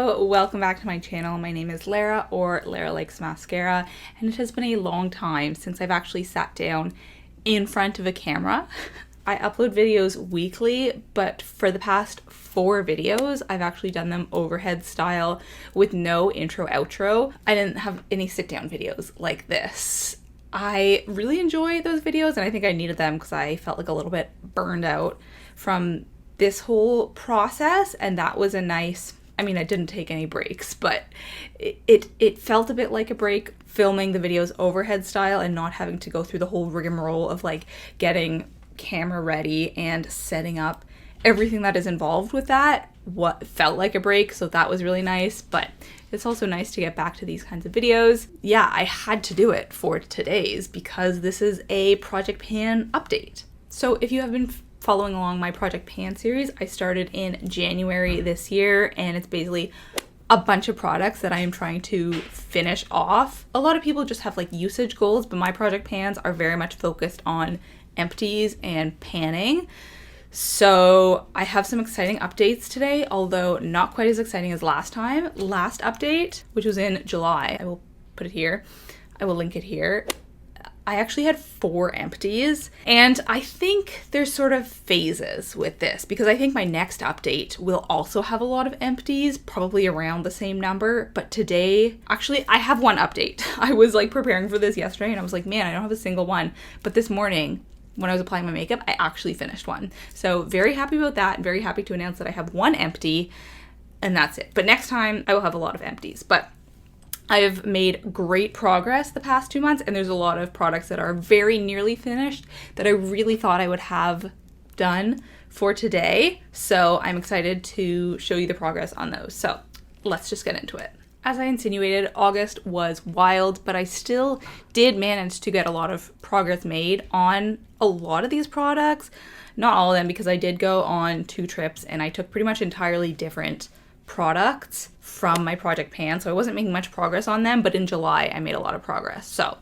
Hello, welcome back to my channel. My name is Lara, or Lara Likes Mascara, and it has been a long time since I've actually sat down in front of a camera. I upload videos weekly, but for the past 4 videos, I've actually done them overhead style with no intro outro. I didn't have any sit down videos like this. I really enjoy those videos, and I think I needed them because I felt like a little bit burned out from this whole process, and that was a nice, I mean, I didn't take any breaks, but it felt a bit like a break filming the videos overhead style and not having to go through the whole rigmarole of like getting camera ready and setting up everything that is involved with that. What felt like a break, so that was really nice, but it's also nice to get back to these kinds of videos. Yeah, I had to do it for today's because this is a Project Pan update. So if you have been following along my Project Pan series, I started in January this year, and it's basically a bunch of products that I am trying to finish off. A lot of people just have like usage goals, but my Project Pans are very much focused on empties and panning. So I have some exciting updates today, although not quite as exciting as last time. Last update, which was in July, I will put it here, I will link it here. I actually had 4 empties, and I think there's sort of phases with this because I think my next update will also have a lot of empties, probably around the same number. But today, actually, I have one update. I was like preparing for this yesterday and I was like, man, I don't have a single one. But this morning, when I was applying my makeup, I actually finished one. So very happy about that. Very happy to announce that I have 1 empty, and that's it. But next time I will have a lot of empties. But I've made great progress the past 2 months, and there's a lot of products that are very nearly finished that I really thought I would have done for today. So I'm excited to show you the progress on those. So let's just get into it. As I insinuated, August was wild, but I still did manage to get a lot of progress made on a lot of these products. Not all of them, because I did go on 2 trips and I took pretty much entirely different products from my Project Pan, so I wasn't making much progress on them, but in July I made a lot of progress. So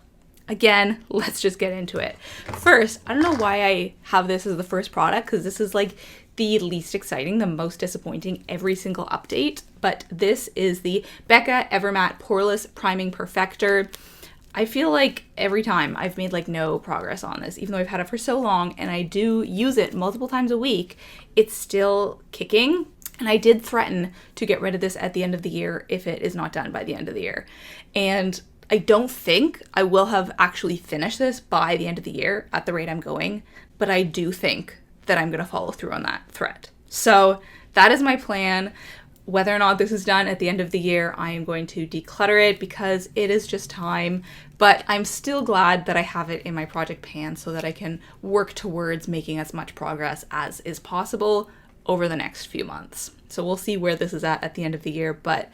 again, let's just get into it. First, I don't know why I have this as the first product, because this is like the least exciting, the most disappointing every single update, but this is the Becca Evermatte Poreless Priming Perfector. I feel like every time I've made like no progress on this, even though I've had it for so long and I do use it multiple times a week, it's still kicking. And I did threaten to get rid of this at the end of the year if it is not done by the end of the year. And I don't think I will have actually finished this by the end of the year at the rate I'm going, but I do think that I'm going to follow through on that threat. So that is my plan. Whether or not this is done at the end of the year, I am going to declutter it because it is just time. But I'm still glad that I have it in my Project Pan so that I can work towards making as much progress as is possible over the next few months. So we'll see where this is at the end of the year, but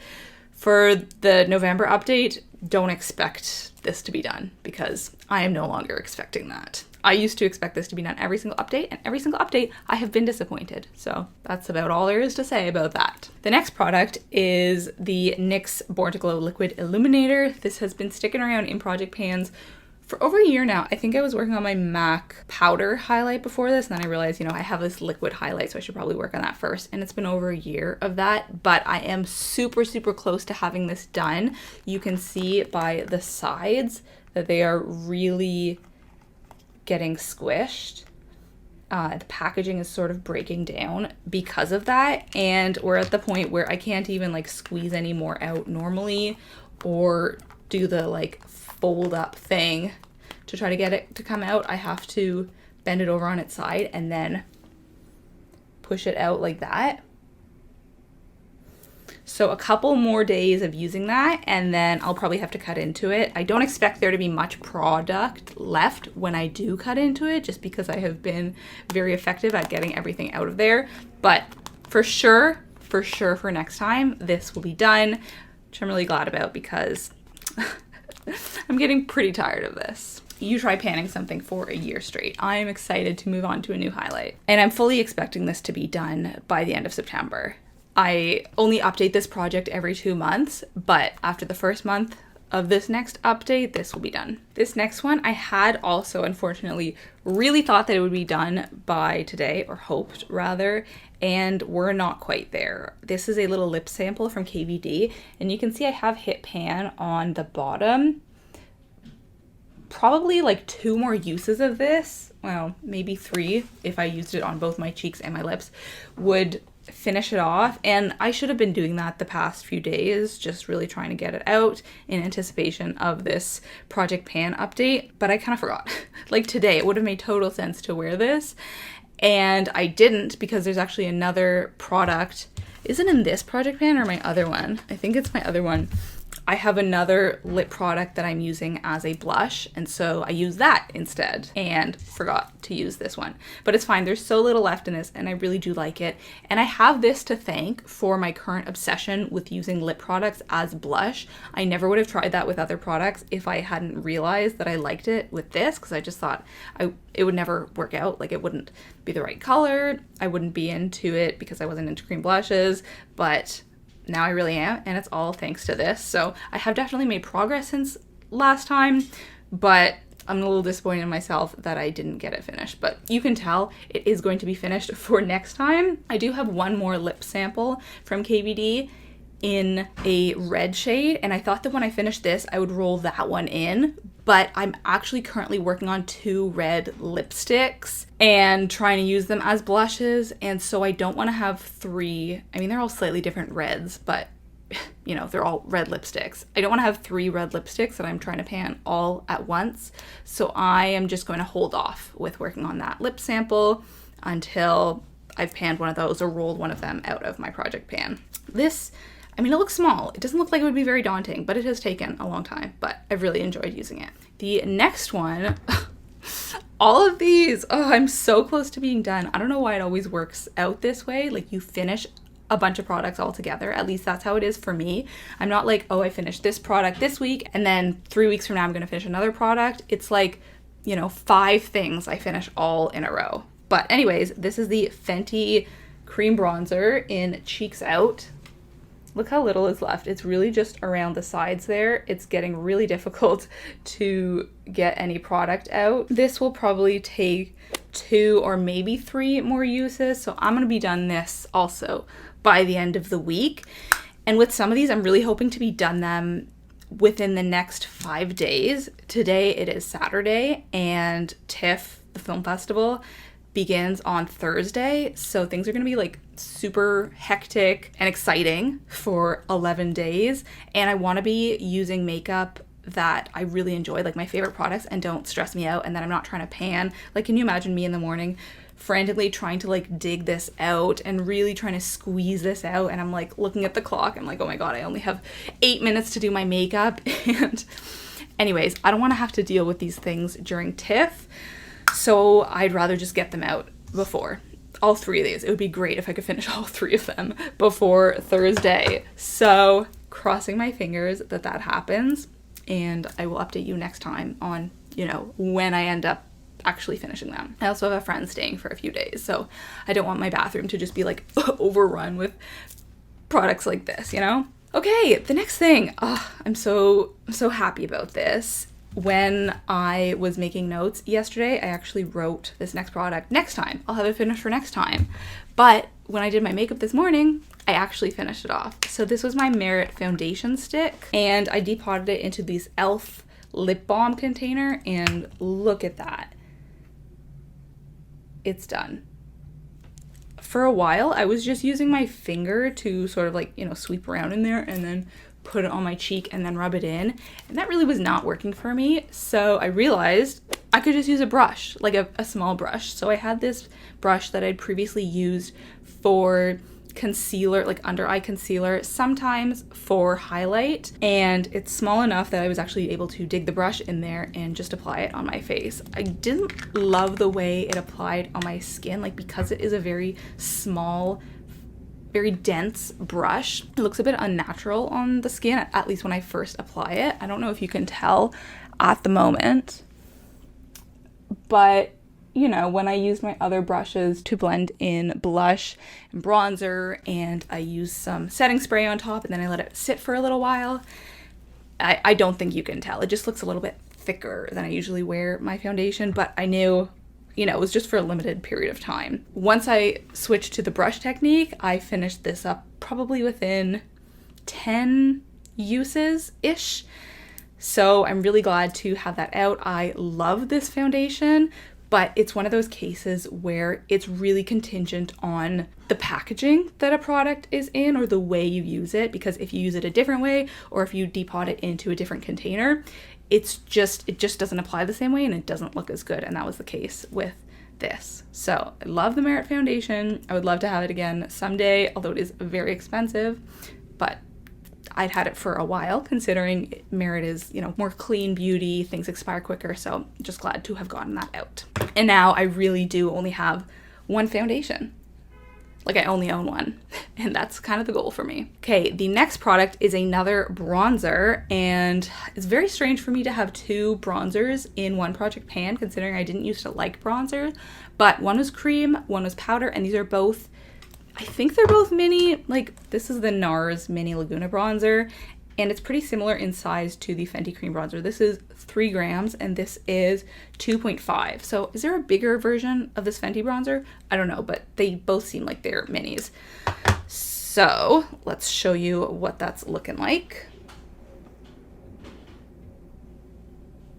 for the November update, don't expect this to be done because I am no longer expecting that. I used to expect this to be done every single update, and every single update I have been disappointed. So that's about all there is to say about that. The next product is the NYX Born to Glow Liquid Illuminator. This has been sticking around in Project Pans for over a year now. I think I was working on my MAC powder highlight before this, and then I realized, I have this liquid highlight, so I should probably work on that first. And it's been over a year of that, but I am super, super close to having this done. You can see by the sides that they are really getting squished. The packaging is sort of breaking down because of that, and we're at the point where I can't even like squeeze any more out normally or do the like fold up thing to try to get it to come out. I have to bend it over on its side and then push it out like that. So a couple more days of using that, and then I'll probably have to cut into it. I don't expect there to be much product left when I do cut into it, just because I have been very effective at getting everything out of there. But for sure, for next time, this will be done, which I'm really glad about because I'm getting pretty tired of this. You try panning something for a year straight. I'm excited to move on to a new highlight. And I'm fully expecting this to be done by the end of September. I only update this project every 2 months, but after the first month of this next update, this will be done. This next one, I had also, unfortunately, really thought that it would be done by today, or hoped rather, and we're not quite there. This is a little lip sample from KVD, and you can see I have hit pan on the bottom. Probably like 2 more uses of this, well, maybe 3 if I used it on both my cheeks and my lips, would finish it off. And I should have been doing that the past few days, just really trying to get it out in anticipation of this Project Pan update, but I kind of forgot. Like today, it would have made total sense to wear this, and I didn't because there's actually another product. Is it in this Project Pan or my other one? I think it's my other one. I have another lip product that I'm using as a blush, and so I use that instead and forgot to use this one. But it's fine, there's so little left in this and I really do like it. And I have this to thank for my current obsession with using lip products as blush. I never would have tried that with other products if I hadn't realized that I liked it with this, because I just thought it would never work out. Like, it wouldn't be the right color, I wouldn't be into it because I wasn't into cream blushes, but now I really am, and it's all thanks to this. So I have definitely made progress since last time, but I'm a little disappointed in myself that I didn't get it finished. But you can tell it is going to be finished for next time. I do have one more lip sample from KVD in a red shade, and I thought that when I finished this I would roll that one in, but I'm actually currently working on 2 red lipsticks and trying to use them as blushes, and so I don't want to have 3, I mean they're all slightly different reds, but you know, they're all red lipsticks. I don't want to have 3 red lipsticks that I'm trying to pan all at once, so I am just going to hold off with working on that lip sample until I've panned one of those or rolled one of them out of my Project Pan. This, I mean, it looks small. It doesn't look like it would be very daunting, but it has taken a long time, but I've really enjoyed using it. The next one, all of these, oh, I'm so close to being done. I don't know why it always works out this way. Like, you finish a bunch of products all together. At least that's how it is for me. I'm not like, oh, I finished this product this week, and then 3 weeks from now I'm gonna finish another product. It's like, you know, 5 things I finish all in a row. But anyways, this is the Fenty Cream Bronzer in Cheeks Out. Look how little is left. It's really just around the sides there. It's getting really difficult to get any product out. This will probably take 2 or maybe 3 more uses, so I'm gonna be done this also by the end of the week. And with some of these, I'm really hoping to be done them within the next 5 days. Today it is Saturday, and TIFF, the film festival, begins on Thursday, so things are gonna be like super hectic and exciting for 11 days, and I want to be using makeup that I really enjoy, like my favorite products, and don't stress me out, and then I'm not trying to pan. Like, can you imagine me in the morning frantically trying to like dig this out and really trying to squeeze this out, and I'm like looking at the clock, I'm like, oh my god, I only have 8 minutes to do my makeup. And anyways, I don't want to have to deal with these things during TIFF, so I'd rather just get them out before. All 3 of these. It would be great if I could finish all 3 of them before Thursday. So crossing my fingers that that happens, and I will update you next time on, you know, when I end up actually finishing them. I also have a friend staying for a few days, so I don't want my bathroom to just be like overrun with products like this, you know? Okay, the next thing. Oh, I'm so happy about this. When I was making notes yesterday, I actually wrote this next product next time. I'll have it finished for next time. But when I did my makeup this morning, I actually finished it off. So this was my Merit foundation stick, and I depotted it into this e.l.f. lip balm container, and look at that. It's done. For a while, I was just using my finger to sort of like, you know, sweep around in there and then put it on my cheek and then rub it in, and that really was not working for me. So I realized I could just use a brush, like a small brush. So I had this brush that I'd previously used for concealer, like under eye concealer, sometimes for highlight, and it's small enough that I was actually able to dig the brush in there and just apply it on my face. I didn't love the way it applied on my skin, like because it is a very small, very dense brush. It looks a bit unnatural on the skin, at least when I first apply it. I don't know if you can tell at the moment, but you know, when I used my other brushes to blend in blush and bronzer, and I used some setting spray on top and then I let it sit for a little while, I don't think you can tell. It just looks a little bit thicker than I usually wear my foundation, but I knew you know, it was just for a limited period of time. Once I switched to the brush technique, I finished this up probably within 10 uses-ish. So I'm really glad to have that out. I love this foundation, but it's one of those cases where it's really contingent on the packaging that a product is in or the way you use it, because if you use it a different way or if you depot it into a different container, it just doesn't apply the same way and it doesn't look as good. And that was the case with this. So I love the Merit foundation. I would love to have it again someday, although it is very expensive, but I'd had it for a while considering Merit is, you know, more clean beauty, things expire quicker. So just glad to have gotten that out. And now I really do only have one foundation. Like I only own one, and that's kind of the goal for me. Okay, the next product is another bronzer, and it's very strange for me to have two bronzers in one project pan considering I didn't used to like bronzer, but one was cream, one was powder, and these are both, I think they're both mini. Like this is the NARS Mini Laguna bronzer, and it's pretty similar in size to the Fenty Cream bronzer. This is 3 grams and this is 2.5. So is there a bigger version of this Fenty bronzer? I don't know, but they both seem like they're minis. So let's show you what that's looking like.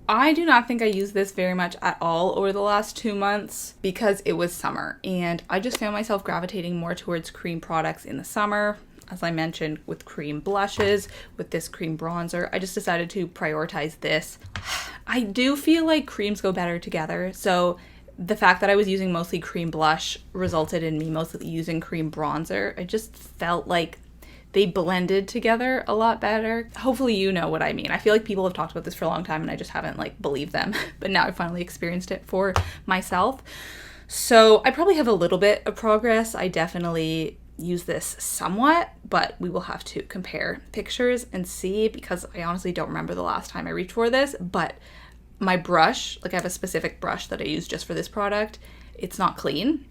I do not think I used this very much at all over the last 2 months because it was summer and I just found myself gravitating more towards cream products in the summer. As I mentioned, with cream blushes, with this cream bronzer, I just decided to prioritize this. I do feel like creams go better together. So the fact that I was using mostly cream blush resulted in me mostly using cream bronzer. I just felt like they blended together a lot better. Hopefully you know what I mean. I feel like people have talked about this for a long time and I just haven't like believed them, but now I finally experienced it for myself. So I probably have a little bit of progress. I definitely use this somewhat, but we will have to compare pictures and see because I honestly don't remember the last time I reached for this, but my brush, like I have a specific brush that I use just for this product, it's not clean.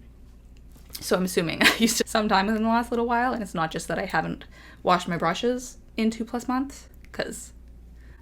So I'm assuming I used it sometime within the last little while, and it's not just that I haven't washed my brushes in 2+ months, because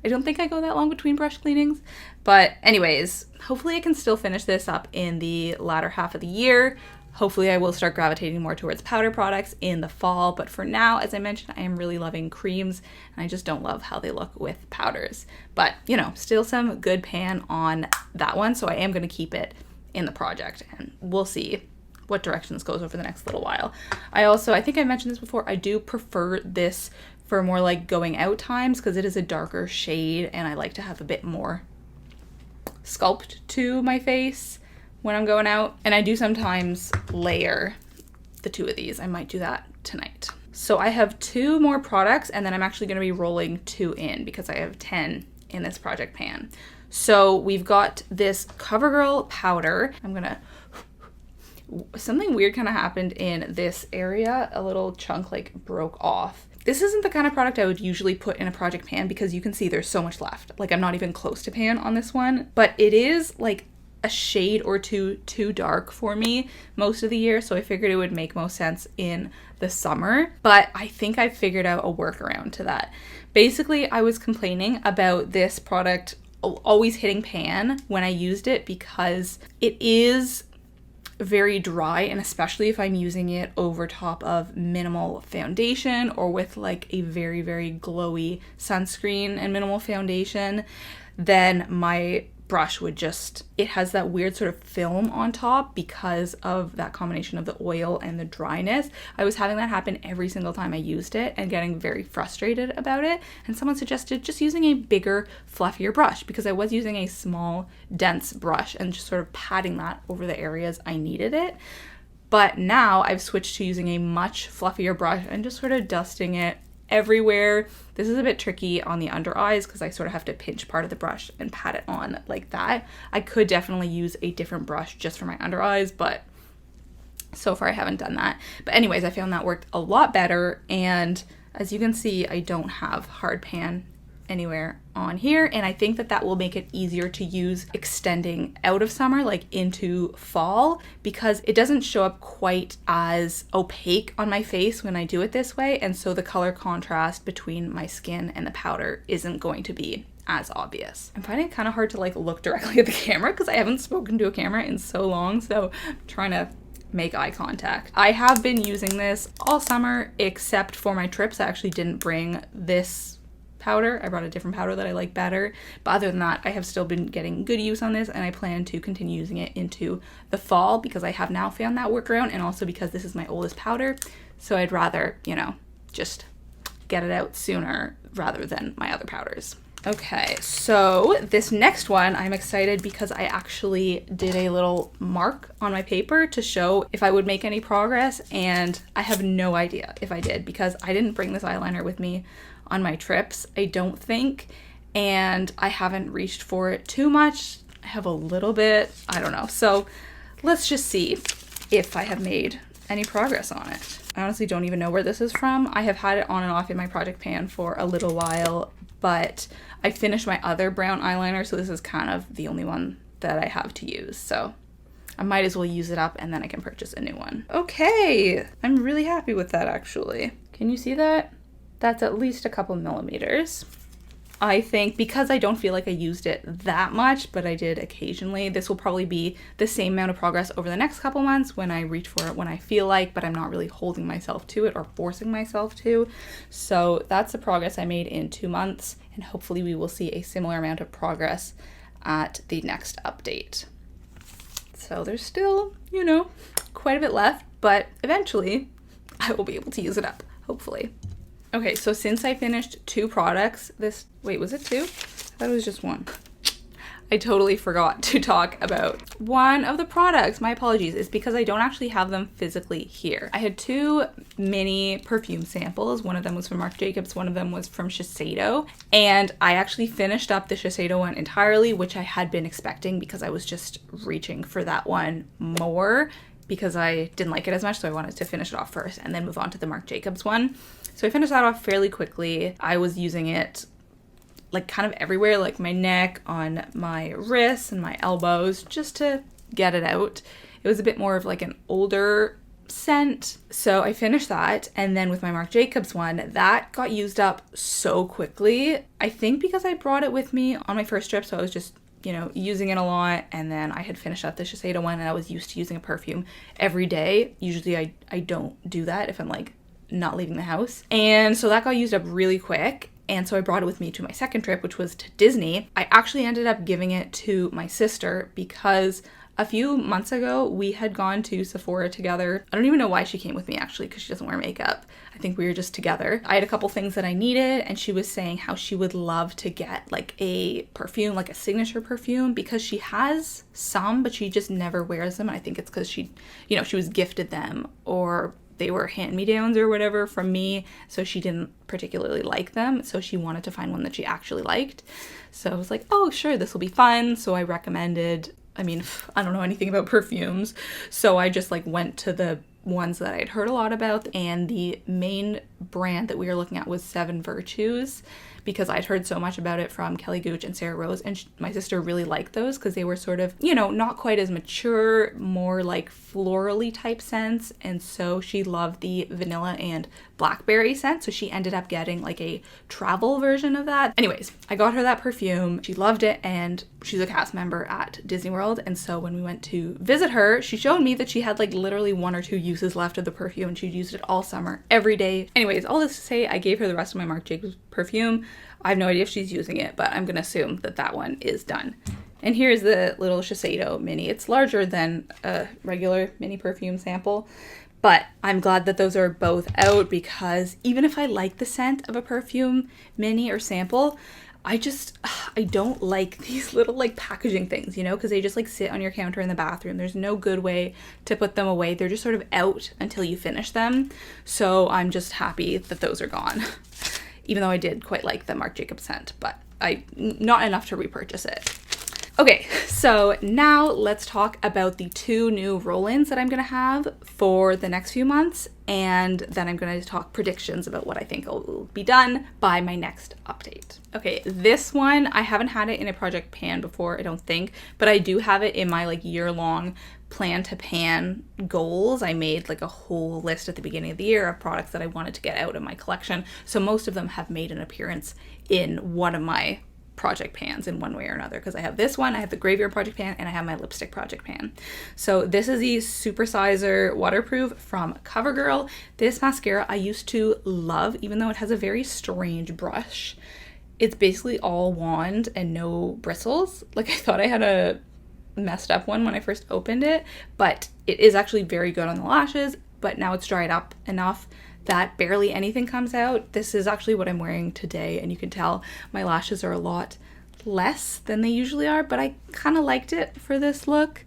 I don't think I go that long between brush cleanings. But anyways, hopefully I can still finish this up in the latter half of the year. Hopefully I will start gravitating more towards powder products in the fall, but for now, as I mentioned, I am really loving creams, and I just don't love how they look with powders. But, you know, still some good pan on that one, so I am going to keep it in the project, and we'll see what direction this goes over the next little while. I think I mentioned this before, I do prefer this for more like going out times because it is a darker shade, and I like to have a bit more sculpt to my face when I'm going out. And I do sometimes layer the two of these. I might do that tonight. So I have 2 more products, and then I'm actually going to be rolling 2 in because I have 10 in this project pan. So we've got this CoverGirl powder. Something weird kind of happened in this area. A little chunk like broke off. This isn't the kind of product I would usually put in a project pan because you can see there's so much left. Like I'm not even close to pan on this one, but it is like a shade or two too dark for me most of the year, so I figured it would make most sense in the summer, but I think I figured out a workaround to that. Basically, I was complaining about this product always hitting pan when I used it because it is very dry, and especially if I'm using it over top of minimal foundation or with like a very, very glowy sunscreen and minimal foundation, then my brush would just, it has that weird sort of film on top because of that combination of the oil and the dryness. I was having that happen every single time I used it and getting very frustrated about it. And someone suggested just using a bigger, fluffier brush because I was using a small, dense brush and just sort of patting that over the areas I needed it. But now I've switched to using a much fluffier brush and just sort of dusting it everywhere. This is a bit tricky on the under eyes because I sort of have to pinch part of the brush and pat it on like that. I could definitely use a different brush just for my under eyes, but so far I haven't done that. But anyways, I found that worked a lot better, and as you can see, I don't have hard pan anywhere on here, and I think that that will make it easier to use extending out of summer, like into fall, because it doesn't show up quite as opaque on my face when I do it this way, and so the color contrast between my skin and the powder isn't going to be as obvious. I'm finding it kind of hard to like look directly at the camera because I haven't spoken to a camera in so long, so I'm trying to make eye contact. I have been using this all summer except for my trips. I actually didn't bring this powder. I brought a different powder that I like better. But other than that, I have still been getting good use on this, and I plan to continue using it into the fall because I have now found that workaround, and also because this is my oldest powder. So I'd rather, you know, just get it out sooner rather than my other powders. Okay, so this next one, I'm excited because I actually did a little mark on my paper to show if I would make any progress, and I have no idea if I did because I didn't bring this eyeliner with me on my trips, I don't think, and I haven't reached for it too much. I have a little bit, I don't know. So let's just see if I have made any progress on it. I honestly don't even know where this is from. I have had it on and off in my project pan for a little while, but I finished my other brown eyeliner, so this is kind of the only one that I have to use. So I might as well use it up and then I can purchase a new one. Okay, I'm really happy with that actually. Can you see that? That's at least a couple millimeters. I think because I don't feel like I used it that much, but I did occasionally, this will probably be the same amount of progress over the next couple months when I reach for it when I feel like, but I'm not really holding myself to it or forcing myself to. So that's the progress I made in 2 months, and hopefully we will see a similar amount of progress at the next update. So there's still, you know, quite a bit left, but eventually I will be able to use it up, hopefully. Okay, so since I finished 2 products, wait, was it 2? I thought it was just 1. I totally forgot to talk about one of the products. My apologies. It's because I don't actually have them physically here. I had 2 mini perfume samples. One of them was from Marc Jacobs, one of them was from Shiseido. And I actually finished up the Shiseido one entirely, which I had been expecting because I was just reaching for that one more because I didn't like it as much, so I wanted to finish it off first and then move on to the Marc Jacobs one. So I finished that off fairly quickly. I was using it like kind of everywhere, like my neck, on my wrists and my elbows, just to get it out. It was a bit more of like an older scent. So I finished that, and then with my Marc Jacobs one, that got used up so quickly. I think because I brought it with me on my first trip, so I was just, you know, using it a lot, and then I had finished up the Shiseido one and I was used to using a perfume every day. Usually I don't do that if I'm like not leaving the house. And so that got used up really quick. And so I brought it with me to my second trip, which was to Disney. I actually ended up giving it to my sister because a few months ago we had gone to Sephora together. I don't even know why she came with me actually, because she doesn't wear makeup. I think we were just together. I had a couple things that I needed, and she was saying how she would love to get like a perfume, like a signature perfume, because she has some, but she just never wears them. And I think it's because she, you know, she was gifted them, or they were hand-me-downs or whatever from me, so she didn't particularly like them, so she wanted to find one that she actually liked. So I was like, oh sure, this will be fun. So I recommended, I mean, I don't know anything about perfumes, so I just like went to the ones that I'd heard a lot about, and the main brand that we were looking at was 7 Virtues, because I'd heard so much about it from Kelly Gooch and Sarah Rose, and my sister really liked those because they were sort of, you know, not quite as mature, more like florally type scents, and so she loved the vanilla and blackberry scent, so she ended up getting like a travel version of that. Anyways, I got her that perfume, she loved it, and she's a cast member at Disney World, and so when we went to visit her, she showed me that she had like literally 1 or 2 uses left of the perfume, and she'd used it all summer, every day. Anyways, all this to say, I gave her the rest of my Marc Jacobs perfume. I have no idea if she's using it, but I'm gonna assume that that one is done. And here's the little Shiseido mini. It's larger than a regular mini perfume sample, but I'm glad that those are both out, because even if I like the scent of a perfume mini or sample, I don't like these little like packaging things, you know, because they just like sit on your counter in the bathroom. There's no good way to put them away. They're just sort of out until you finish them. So I'm just happy that those are gone. Even though I did quite like the Marc Jacobs scent, but not enough to repurchase it. Okay, so now let's talk about the 2 new roll-ins that I'm gonna have for the next few months, and then I'm gonna talk predictions about what I think will be done by my next update. Okay, this one, I haven't had it in a project pan before, I don't think, but I do have it in my like year-long plan to pan goals. I made like a whole list at the beginning of the year of products that I wanted to get out of my collection, so most of them have made an appearance in one of my project pans in one way or another, because I have this one, I have the graveyard project pan, and I have my lipstick project pan. So this is the Supersizer Waterproof from CoverGirl. This mascara I used to love, even though it has a very strange brush. It's basically all wand and no bristles. Like, I thought I had a messed up one when I first opened it, but it is actually very good on the lashes, but now it's dried up enough that barely anything comes out. This is actually what I'm wearing today, and you can tell my lashes are a lot less than they usually are, but I kind of liked it for this look.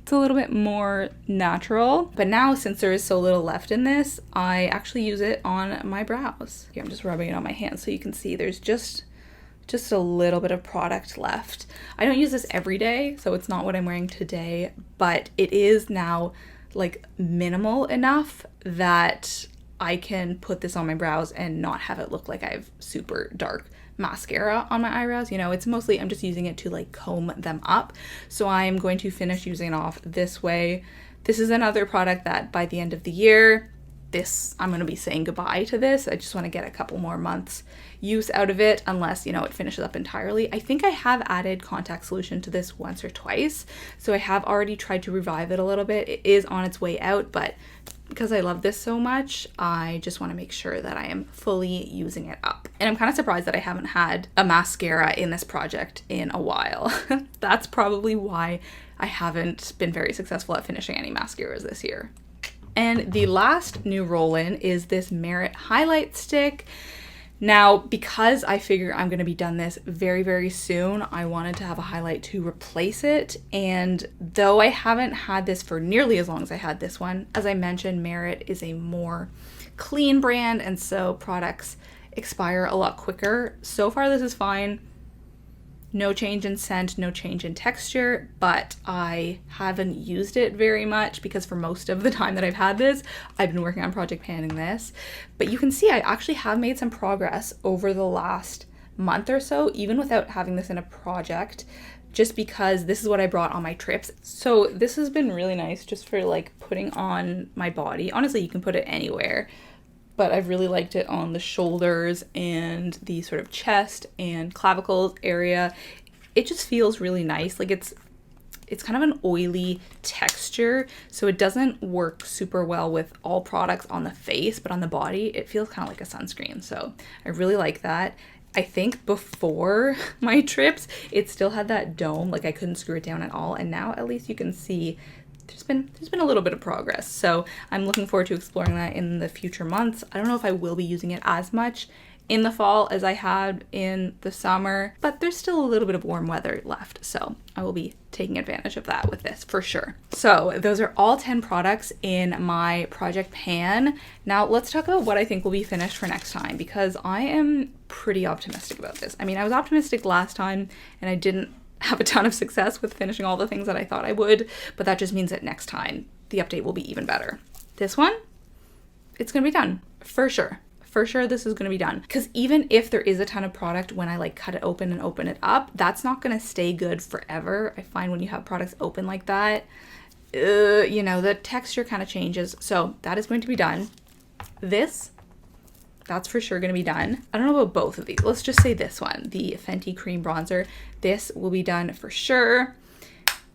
It's a little bit more natural, but now since there is so little left in this, I actually use it on my brows. Here, I'm just rubbing it on my hands so you can see there's just a little bit of product left. I don't use this every day, so it's not what I'm wearing today, but it is now like minimal enough that I can put this on my brows and not have it look like I have super dark mascara on my eyebrows. You know, it's mostly, I'm just using it to like comb them up. So I'm going to finish using it off this way. This is another product that by the end of the year, I'm going to be saying goodbye to this. I just want to get a couple more months use out of it, unless, you know, it finishes up entirely. I think I have added contact solution to this once or twice, so I have already tried to revive it a little bit. It is on its way out, but because I love this so much, I just want to make sure that I am fully using it up. And I'm kind of surprised that I haven't had a mascara in this project in a while. That's probably why I haven't been very successful at finishing any mascaras this year. And the last new roll-in is this Merit highlight stick. Now, because I figure I'm going to be done this very, very soon, I wanted to have a highlight to replace it. And though I haven't had this for nearly as long as I had this one, as I mentioned, Merit is a more clean brand, and so products expire a lot quicker. So far, this is fine. No change in scent, no change in texture, but I haven't used it very much because for most of the time that I've had this, I've been working on project panning this. But you can see I actually have made some progress over the last month or so, even without having this in a project, just because this is what I brought on my trips. So this has been really nice just for like putting on my body. Honestly, you can put it anywhere, but I've really liked it on the shoulders and the sort of chest and clavicles area. It just feels really nice. Like it's kind of an oily texture, so it doesn't work super well with all products on the face, but on the body, it feels kind of like a sunscreen. So I really like that. I think before my trips, it still had that dome, like I couldn't screw it down at all. And now at least you can see there's been a little bit of progress. So I'm looking forward to exploring that in the future months. I don't know if I will be using it as much in the fall as I had in the summer, but there's still a little bit of warm weather left. So I will be taking advantage of that with this for sure. So those are all 10 products in my project pan. Now let's talk about what I think will be finished for next time, because I am pretty optimistic about this. I mean, I was optimistic last time and I didn't have a ton of success with finishing all the things that I thought I would, but that just means that next time the update will be even better. This one, it's gonna be done for sure. For sure, this is gonna be done. Because even if there is a ton of product when I like cut it open and open it up, that's not gonna stay good forever. I find when you have products open like that, you know, the texture kind of changes. So that is going to be done. That's for sure going to be done. I don't know about both of these. Let's just say this one, the Fenty Cream Bronzer. This will be done for sure.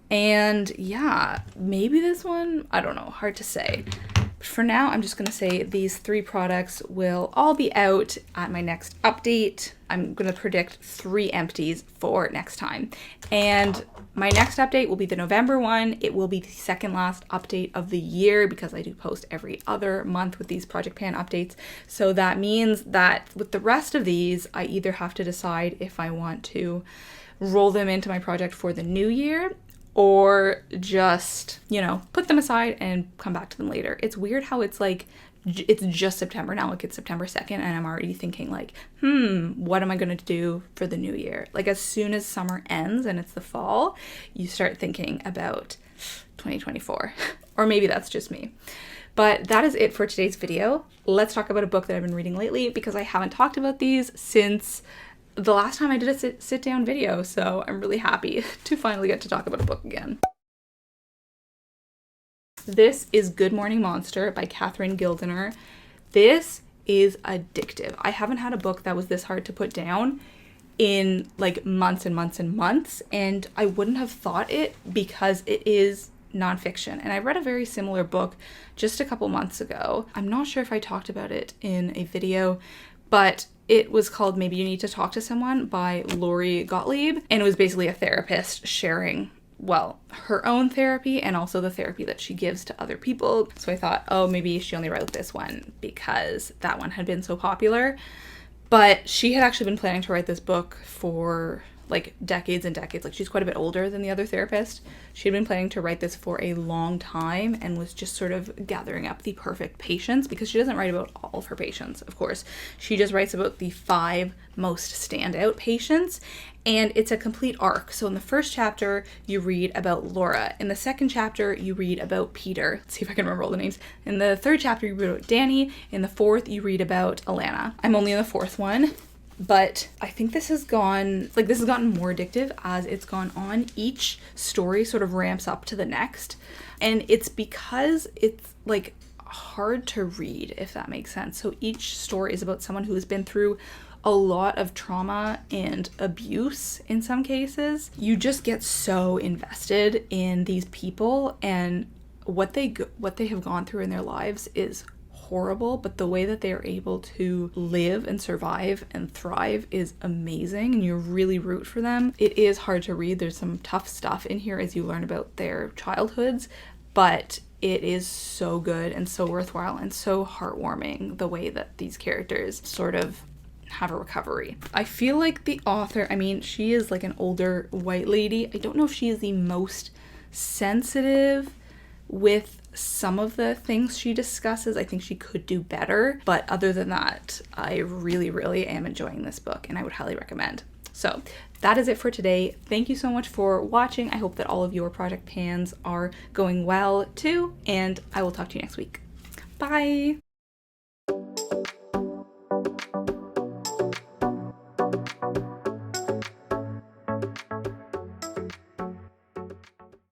And yeah, maybe this one, I don't know, hard to say. But for now, I'm just going to say these 3 products will all be out at my next update. I'm going to predict 3 empties for next time. And my next update will be the November one. It will be the second last update of the year because I do post every other month with these project pan updates. So that means that with the rest of these, I either have to decide if I want to roll them into my project for the new year or just, you know, put them aside and come back to them later. It's weird how it's like, it's just September now, like it's September 2nd, and I'm already thinking like, what am I gonna do for the new year? Like as soon as summer ends and it's the fall, you start thinking about 2024. Or maybe that's just me. But that is it for today's video. Let's talk about a book that I've been reading lately, because I haven't talked about these since the last time I did a sit down video, so I'm really happy to finally get to talk about a book again. This is Good Morning Monster by Katherine Gildener. This is addictive. I haven't had a book that was this hard to put down. in like months and months and months, and I wouldn't have thought it because it is nonfiction. And I read a very similar book just a couple months ago. I'm not sure if I talked about it in a video, but it was called Maybe You Need to Talk to Someone by Lori Gottlieb, and it was basically a therapist sharing, well, her own therapy and also the therapy that she gives to other people. So I thought, oh, maybe she only wrote this one because that one had been so popular. But she had actually been planning to write this book for like decades and decades. Like, she's quite a bit older than the other therapist. She had been planning to write this for a long time and was just sort of gathering up the perfect patients, because she doesn't write about all of her patients, of course. She just writes about the 5 most standout patients, and it's a complete arc. So in the first chapter, you read about Laura. In the second chapter, you read about Peter. Let's see if I can remember all the names. In the third chapter, you read about Danny. In the fourth, you read about Alana. I'm only in the fourth one, but I think this has gotten more addictive as it's gone on. Each story sort of ramps up to the next, and it's because it's like hard to read, if that makes sense. So each story is about someone who has been through a lot of trauma and abuse in some cases. You just get so invested in these people, and what they have gone through in their lives is horrible, but the way that they are able to live and survive and thrive is amazing, and you really root for them. It is hard to read. There's some tough stuff in here as you learn about their childhoods, but it is so good and so worthwhile and so heartwarming the way that these characters sort of have a recovery. I feel like the author, I mean, she is like an older white lady. I don't know if she is the most sensitive with some of the things she discusses. I think she could do better, but other than that, I really, really am enjoying this book, and I would highly recommend. So that is it for today. Thank you so much for watching. I hope that all of your project pans are going well too, and I will talk to you next week. Bye!